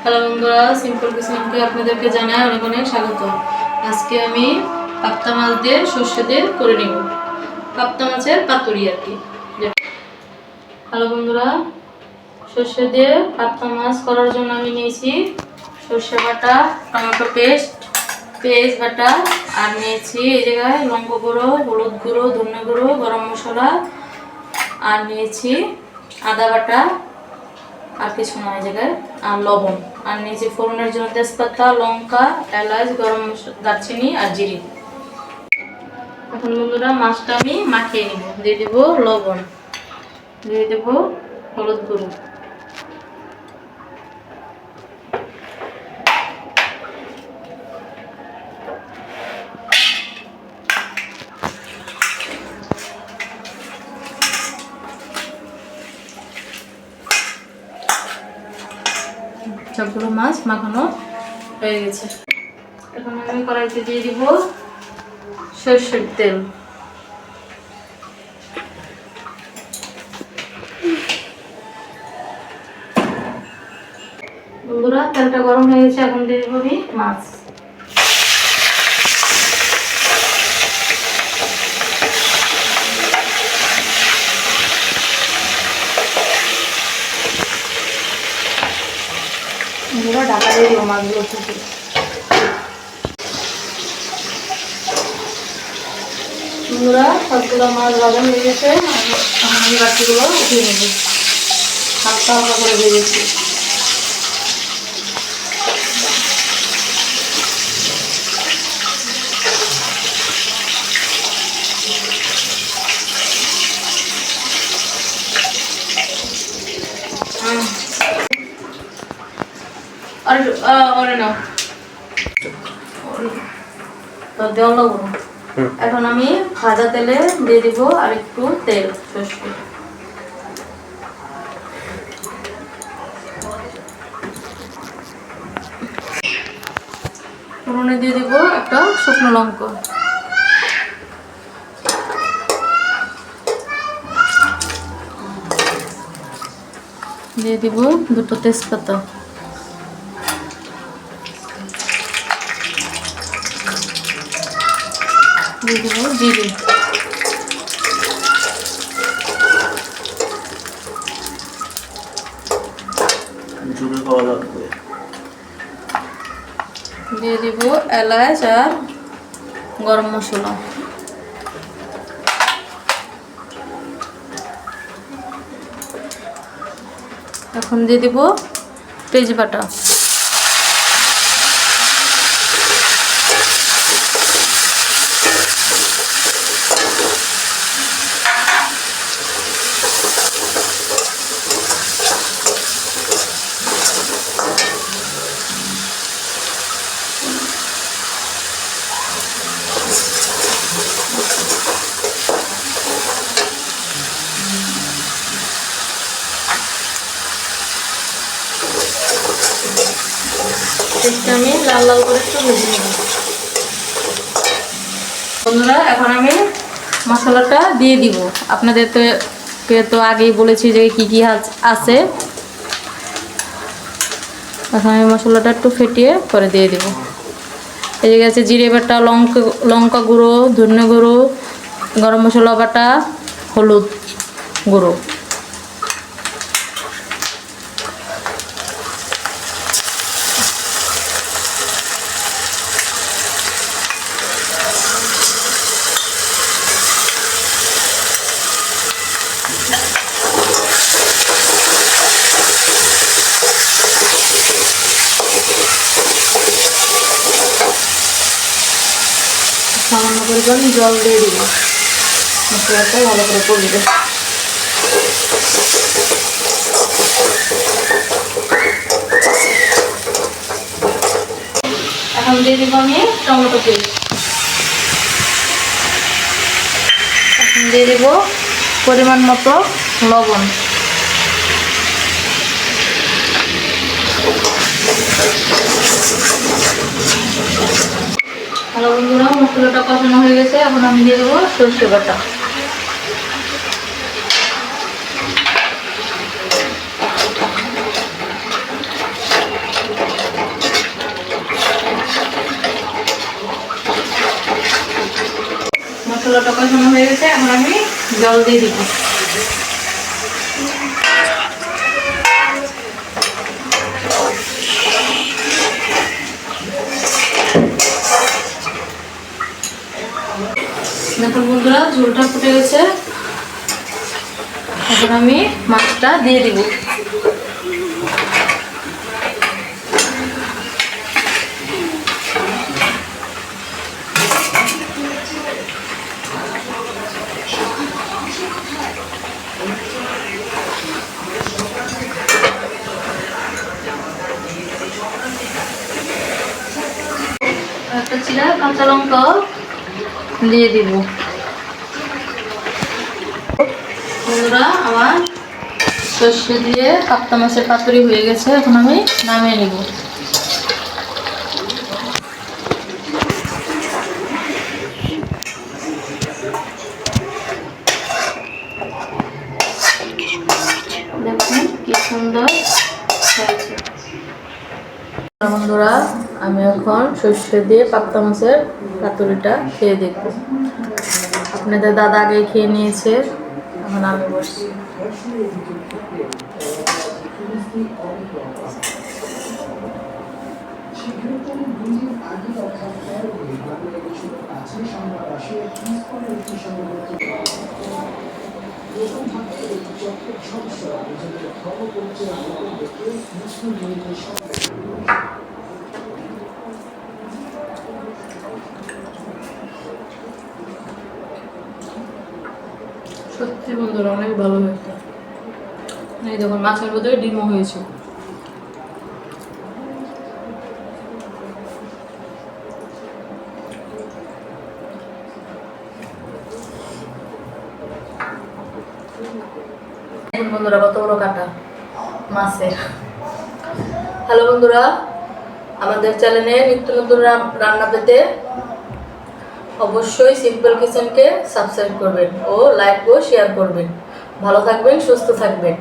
Hello বন্ধুরা, simple কিচেনকে আপনাদেরকে জানাই অনেক অনেক স্বাগত। আজকে আমি পাবদা মাছ দিয়ে সর্ষে দিয়ে করে নেব পাবদা মাছের পাতুরি আর কি। হ্যালো বন্ধুরা, সর্ষে দিয়ে পাবদা মাছ করার জন্য আমি নিয়েছি সর্ষে বাটা, টমেটো পেস্ট, পেঁয়াজ বাটা, আর নিয়েছি এই জায়গায় লঙ্কা গুঁড়ো, হলুদ গুঁড়ো, ধনে গুঁড়ো, গরম মশলা, আর নিয়েছি আদা বাটা, আর কিছু না এই জায়গায়, আর লবণ, আর নিচে ফোড়নের জন্য তেজপাতা, লঙ্কা, এলাচ, গরম মশলা, দারচিনি আর জিরে। এখন বন্ধুরা মাছটা আমি মাখিয়ে নিব। দিয়ে দেব লবণ, দিয়ে দেব হলুদ গুঁড়ো, সবগুলো মাছ মাখানো হয়ে গেছে। এখন আমি কড়াইতে দিয়ে দিব সরষের তেল। বন্ধুরা তেলটা গরম হয়ে গেছে, এখন দিয়ে দিব আমি মাছ। বন্ধুরা ঢাকা দিয়ে দিব মাছগুলো থেকে। বন্ধুরা সবগুলো মাছ ভাজা হয়ে গেছে, আমি বাকিগুলো উঠিয়ে নেব। হালকা হালকা করে ভেজেছি। এখন আমি ভাজা তেলে দিয়ে দিব আর একটু তেল, সর্ষে ফোড়নে দিয়ে দিব একটা শুকনো লঙ্কা, দিয়ে দিব দুটো তেজপাতা, দিয়ে দিব জিরে, দিয়ে দিব এলাচ আর গরম মশলা, এখন দিয়ে দিব পেঁয়াজ বাটা, আমি লাল লাল করে একটু ভেজে নেব। বন্ধুরা এখন আমি মশলাটা দিয়ে দিব। আপনাদের তো আগেই বলেছি যে কি কি আছে। এখন আমি মশলাটা একটু ফেটিয়ে পরে দিয়ে দিব। এই যে আছে জিরে বাটা, লঙ্কা গুঁড়ো, ধনে গুঁড়ো, গরম মশলা বাটা, হলুদ গুঁড়ো। সামান্য পরিমাণ জল দিয়ে দিব, মশলাটা ভালো করে করবে। এখন দিয়ে দিব আমি টমেটো পেস্ট, এখন দিয়ে দিব পরিমাণ মতো লবণ, হ্যালো বন্ধুরা, মশলাটা কষানো হয়ে গেছে। এখন আমি দিয়ে দেবো সরষে বাটা, মশলাটা কষানো হয়ে গেছে, এখন আমি জল দিয়ে দিব। দেখুন বন্ধুরা, ঝোলটা ফুটে গেছে, এখন আমি মাছটা দিয়ে দিব। একটা চিরা কাঁচা লঙ্কা দিয়ে দিব। বন্ধুরা, আমার সর্ষে দিয়ে পাবদা মাছের পাতুরি হয়ে গেছে, এখন আমি নামিয়ে নিব। দেখুন কি সুন্দর হয়েছে। বন্ধুরা, আমি এখন সর্ষে দিয়ে পাবদা মাছের পাতুরিটা খেয়ে দেখব। আপনাদের দাদা আগে খেয়ে নিয়েছে, এখন আমি বসছি। সত্যি বন্ধুরা, অনেক ভালো হয়েছে। এই দেখুন, মাছের মধ্যে ডিমও হয়েছে। বন্ধুরা, কত বড় কাটা মাছের। হ্যালো বন্ধুরা, আমাদের চ্যানেলে নিত্য নতুন রান্না পেতে অবশ্যই সিম্পল কিচেনকে সাবস্ক্রাইব করবেন ও লাইক ও শেয়ার করবেন। ভালো থাকবেন, সুস্থ থাকবেন।